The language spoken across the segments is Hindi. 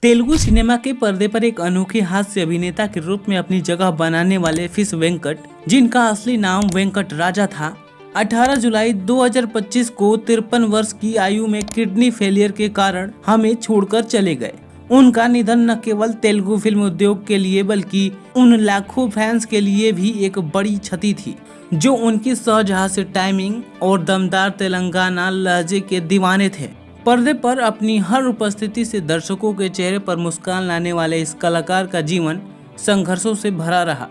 तेलुगु सिनेमा के पर्दे पर एक अनोखे हास्य अभिनेता के रूप में अपनी जगह बनाने वाले फिश वेंकट, जिनका असली नाम वेंकट राजा था, 18 जुलाई 2025 को 53 वर्ष की आयु में किडनी फेलियर के कारण हमें छोड़कर चले गए। उनका निधन न केवल तेलुगु फिल्म उद्योग के लिए बल्कि उन लाखों फैंस के लिए भी एक बड़ी क्षति थी जो उनकी सहज हास्य टाइमिंग और दमदार तेलंगाना लहजे के दीवाने थे। पर्दे पर अपनी हर उपस्थिति से दर्शकों के चेहरे पर मुस्कान लाने वाले इस कलाकार का जीवन संघर्षों से भरा रहा,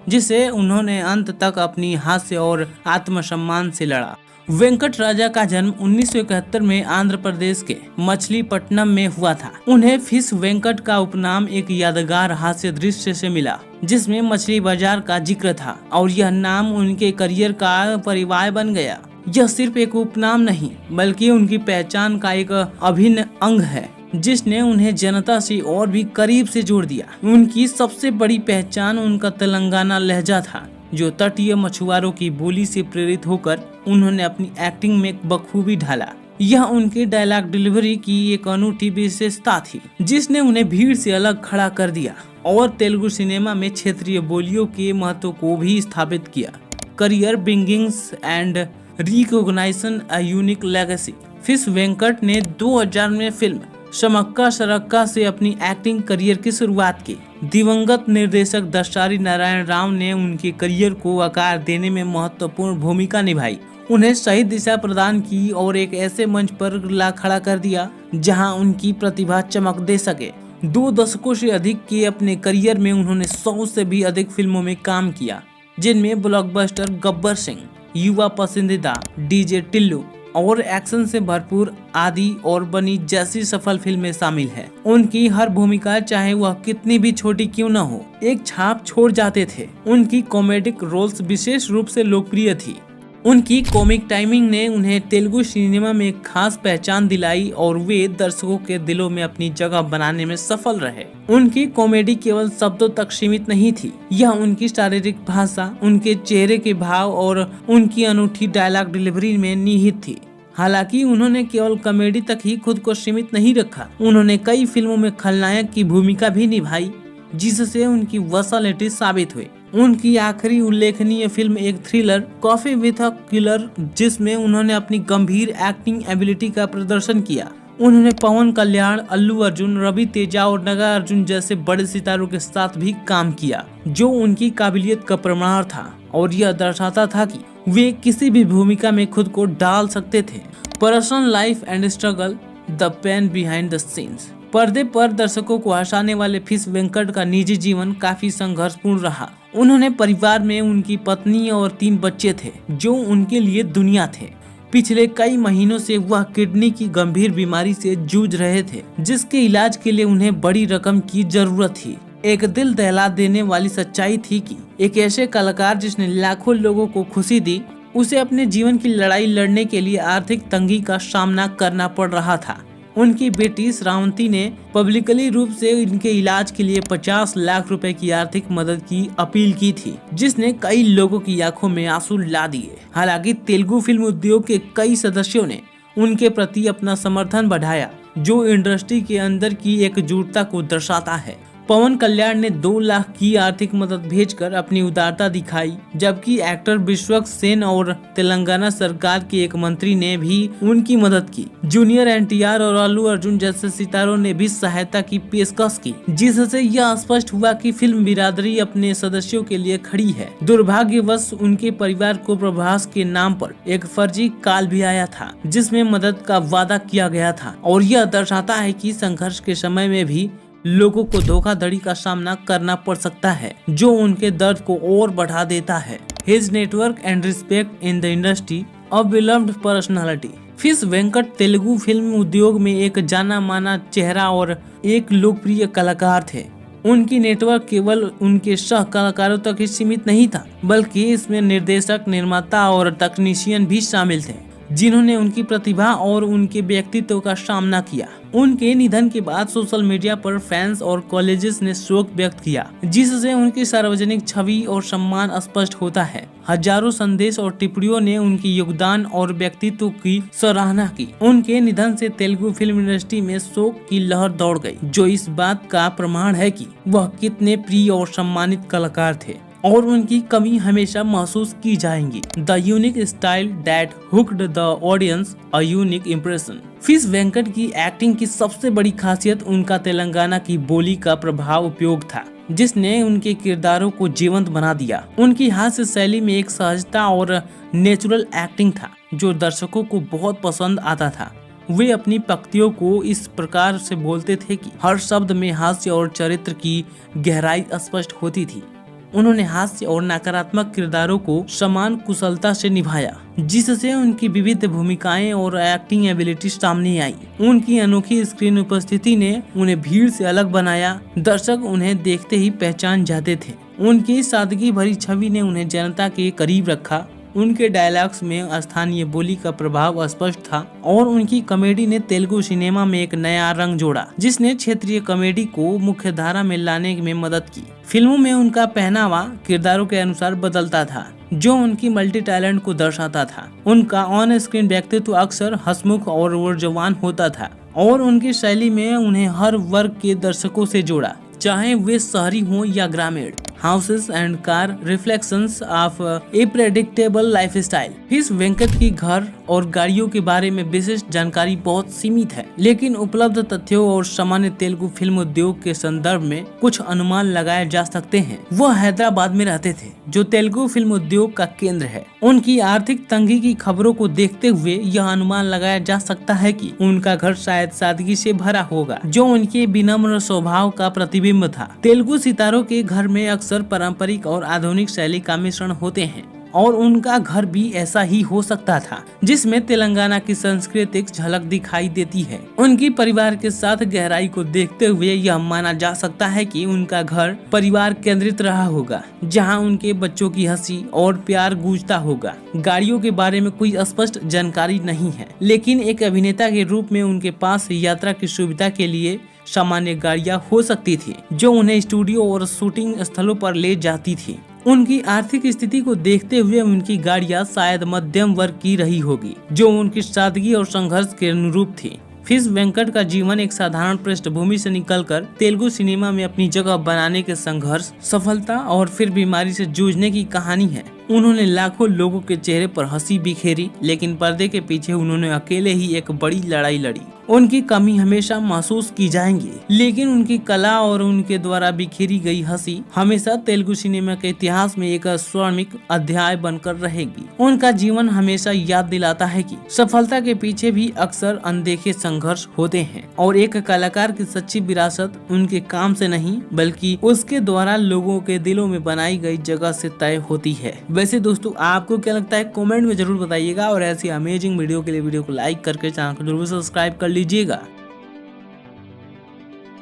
जिसे उन्होंने अंत तक अपनी हास्य और आत्मसम्मान से लड़ा। वेंकट राजा का जन्म 1971 में आंध्र प्रदेश के मछलीपट्टनम में हुआ था। उन्हें फिश वेंकट का उपनाम एक यादगार हास्य दृश्य से मिला जिसमें मछली बाजार का जिक्र था और यह नाम उनके करियर का परिवार बन गया। यह सिर्फ एक उपनाम नहीं बल्कि उनकी पहचान का एक अभिन्न अंग है जिसने उन्हें जनता से और भी करीब से जोड़ दिया। उनकी सबसे बड़ी पहचान उनका तेलंगाना लहजा था जो तटीय मछुआरों की बोली से प्रेरित होकर उन्होंने अपनी एक्टिंग में बखूबी ढाला। यह उनके डायलॉग डिलीवरी की एक अनूठी विशेषता थी जिसने उन्हें भीड़ से अलग खड़ा कर दिया और तेलुगु सिनेमा में क्षेत्रीय बोलियों के महत्व को भी स्थापित किया। Career beginnings and recognition a unique legacy. Fish Venkat ने 2000 में फिल्म शमक्का शरक्का से अपनी एक्टिंग करियर की शुरुआत की। दिवंगत निर्देशक दशारी नारायण राव ने उनके करियर को आकार देने में महत्वपूर्ण भूमिका निभाई, उन्हें सही दिशा प्रदान की और एक ऐसे मंच पर ला खड़ा कर दिया जहां उनकी प्रतिभा चमक दे सके। 2 दशकों से अधिक के अपने करियर में उन्होंने 100 से भी अधिक फिल्मों में काम किया, जिनमें ब्लॉकबस्टर गब्बर सिंह, युवा पसंदीदा, डीजे टिल्लू और एक्शन से भरपूर आदि और बनी जैसी सफल फिल्में शामिल है। उनकी हर भूमिका चाहे वह कितनी भी छोटी क्यों न हो, एक छाप छोड़ जाते थे। उनकी कॉमेडिक रोल्स विशेष रूप से लोकप्रिय थी। उनकी कॉमिक टाइमिंग ने उन्हें तेलुगु सिनेमा में एक खास पहचान दिलाई और वे दर्शकों के दिलों में अपनी जगह बनाने में सफल रहे। उनकी कॉमेडी केवल शब्दों तक सीमित नहीं थी, यह उनकी शारीरिक भाषा, उनके चेहरे के भाव और उनकी अनूठी डायलॉग डिलीवरी में निहित थी। हालांकि उन्होंने केवल कॉमेडी तक ही खुद को सीमित नहीं रखा, उन्होंने कई फिल्मों में खलनायक की भूमिका भी निभाई जिससे उनकी वर्सैलिटी साबित हुई। उनकी आखिरी उल्लेखनीय फिल्म एक thriller coffee with a killer, जिसमें उन्होंने अपनी गंभीर एक्टिंग एबिलिटी का प्रदर्शन किया। उन्होंने पवन कल्याण, अल्लू अर्जुन, रवि तेजा और नागा अर्जुन जैसे बड़े सितारों के साथ भी काम किया जो उनकी काबिलियत का प्रमाण था और यह दर्शाता था कि वे किसी भी भूमिका में खुद को डाल सकते थे। Personal life and struggle, the pain behind the scenes. पर्दे पर दर्शकों को हंसाने वाले फिश वेंकट का निजी जीवन काफी संघर्षपूर्ण रहा। उन्होंने परिवार में उनकी पत्नी और 3 बच्चे थे जो उनके लिए दुनिया थे। पिछले कई महीनों से वह किडनी की गंभीर बीमारी से जूझ रहे थे जिसके इलाज के लिए उन्हें बड़ी रकम की जरूरत थी। एक दिल दहला देने वाली सच्चाई थी कि एक ऐसे कलाकार जिसने लाखों लोगों को खुशी दी, उसे अपने जीवन की लड़ाई लड़ने के लिए आर्थिक तंगी का सामना करना पड़ रहा था। उनकी बेटी श्रावंती ने पब्लिकली रूप से इनके इलाज के लिए 50 लाख रुपए की आर्थिक मदद की अपील की थी, जिसने कई लोगों की आंखों में आंसू ला दिए। हालांकि तेलुगु फिल्म उद्योग के कई सदस्यों ने उनके प्रति अपना समर्थन बढ़ाया, जो इंडस्ट्री के अंदर की एकजुटता को दर्शाता है। पवन कल्याण ने 2 लाख की आर्थिक मदद भेजकर अपनी उदारता दिखाई, जबकि एक्टर विश्वक सेन और तेलंगाना सरकार के एक मंत्री ने भी उनकी मदद की। जूनियर एनटीआर और अल्लू अर्जुन जैसे सितारों ने भी सहायता की पेशकश की, जिससे यह स्पष्ट हुआ कि फिल्म बिरादरी अपने सदस्यों के लिए खड़ी है। दुर्भाग्यवश उनके परिवार को प्रभास के नाम पर एक फर्जी कॉल भी आया था जिसमें मदद का वादा किया गया था और यह दर्शाता है कि संघर्ष के समय में भी लोगों को धोखाधड़ी का सामना करना पड़ सकता है, जो उनके दर्द को और बढ़ा देता है। His network and respect in the industry, a beloved personality. Fish Venkat Telugu film उद्योग में एक जाना माना चेहरा और एक लोकप्रिय कलाकार थे। उनकी नेटवर्क केवल उनके सह कलाकारों तक ही सीमित नहीं था, बल्कि इसमें निर्देशक, निर्माता और तकनीशियन भी शामिल थे जिन्होंने उनकी प्रतिभा और उनके व्यक्तित्व का सामना किया। उनके निधन के बाद सोशल मीडिया पर फैंस और कॉलेजेस ने शोक व्यक्त किया, जिससे उनकी सार्वजनिक छवि और सम्मान स्पष्ट होता है। हजारों संदेश और टिप्पणियों ने उनकी योगदान और व्यक्तित्व की सराहना की। उनके निधन से तेलुगु फिल्म इंडस्ट्री में शोक की लहर दौड़ गई, जो इस बात का प्रमाण है कि वह कितने प्रिय और सम्मानित कलाकार थे और उनकी कमी हमेशा महसूस की जाएंगी। The unique style that hooked the audience, a unique impression. Fish Venkat की एक्टिंग की सबसे बड़ी खासियत उनका तेलंगाना की बोली का प्रभाव उपयोग था, जिसने उनके किरदारों को जीवंत बना दिया। उनकी हास्य शैली में एक सहजता और नेचुरल एक्टिंग था, जो दर्शकों को बहुत पसंद आता था। वे अपनी पंक्तियों को इस प्रकार से बोलते थे कि हर शब्द में हास्य और चरित्र की गहराई स्पष्ट होती थी। उन्होंने हास्य और नकारात्मक किरदारों को समान कुशलता से निभाया, जिससे उनकी विविध भूमिकाएं और एक्टिंग एबिलिटी सामने आई। उनकी अनोखी स्क्रीन उपस्थिति ने उन्हें भीड़ से अलग बनाया। दर्शक उन्हें देखते ही पहचान जाते थे। उनकी सादगी भरी छवि ने उन्हें जनता के करीब रखा। उनके डायलॉग्स में स्थानीय बोली का प्रभाव स्पष्ट था और उनकी कॉमेडी ने तेलुगु सिनेमा में एक नया रंग जोड़ा, जिसने क्षेत्रीय कॉमेडी को मुख्य धारा में लाने में मदद की। फिल्मों में उनका पहनावा किरदारों के अनुसार बदलता था, जो उनकी मल्टी टैलेंट को दर्शाता था। उनका ऑन स्क्रीन व्यक्तित्व अक्सर हंसमुख और ऊर्जावान होता था और उनकी शैली में उन्हें हर वर्ग के दर्शकों से जोड़ा, चाहे वे शहरी हों या ग्रामीण। Houses and car reflections of a predictable lifestyle. Fish Venkat की घर और गाड़ियों के बारे में विशिष्ट जानकारी बहुत सीमित है, लेकिन उपलब्ध तथ्यों और सामान्य तेलुगु फिल्म उद्योग के संदर्भ में कुछ अनुमान लगाए जा सकते हैं। वह हैदराबाद में रहते थे, जो तेलुगु फिल्म उद्योग का केंद्र है। उनकी आर्थिक तंगी की खबरों को देखते हुए यह अनुमान लगाया जा सकता है कि उनका घर शायद सादगी से भरा होगा, जो उनके विनम्र स्वभाव का प्रतिबिंब था। तेलुगु सितारों के घर में अक्सर पारंपरिक और आधुनिक शैली का मिश्रण होते हैं और उनका घर भी ऐसा ही हो सकता था, जिसमें तेलंगाना की सांस्कृतिक झलक दिखाई देती है। उनकी परिवार के साथ गहराई को देखते हुए यह माना जा सकता है कि उनका घर परिवार केंद्रित रहा होगा, जहां उनके बच्चों की हंसी और प्यार गूंजता होगा। गाड़ियों के बारे में कोई स्पष्ट जानकारी नहीं है, लेकिन एक अभिनेता के रूप में उनके पास यात्रा की सुविधा के लिए सामान्य गाड़ियां हो सकती थी, जो उन्हें स्टूडियो और शूटिंग स्थलों पर ले जाती थी। उनकी आर्थिक स्थिति को देखते हुए उनकी गाड़ियां शायद मध्यम वर्ग की रही होगी, जो उनकी सादगी और संघर्ष के अनुरूप थी। फिश वेंकट का जीवन एक साधारण पृष्ठभूमि से निकलकर तेलुगु सिनेमा में अपनी जगह बनाने के संघर्ष, सफलता और फिर बीमारी से जूझने की कहानी है। उन्होंने लाखों लोगों के चेहरे पर हंसी बिखेरी, लेकिन पर्दे के पीछे उन्होंने अकेले ही एक बड़ी लड़ाई लड़ी। उनकी कमी हमेशा महसूस की जाएंगी, लेकिन उनकी कला और उनके द्वारा बिखेरी गई हंसी हमेशा तेलुगु सिनेमा के इतिहास में एक स्वर्णिम अध्याय बनकर रहेगी। उनका जीवन हमेशा याद दिलाता है कि सफलता के पीछे भी अक्सर अनदेखे संघर्ष होते हैं और एक कलाकार की सच्ची विरासत उनके काम से नहीं, बल्कि उसके द्वारा लोगों के दिलों में बनाई गई जगह से तय होती है। वैसे दोस्तों, आपको क्या लगता है कमेंट में जरूर बताइएगा और ऐसी अमेजिंग वीडियो के लिए वीडियो को लाइक करके चैनल को जरूर सब्सक्राइब कर लीजिएगा।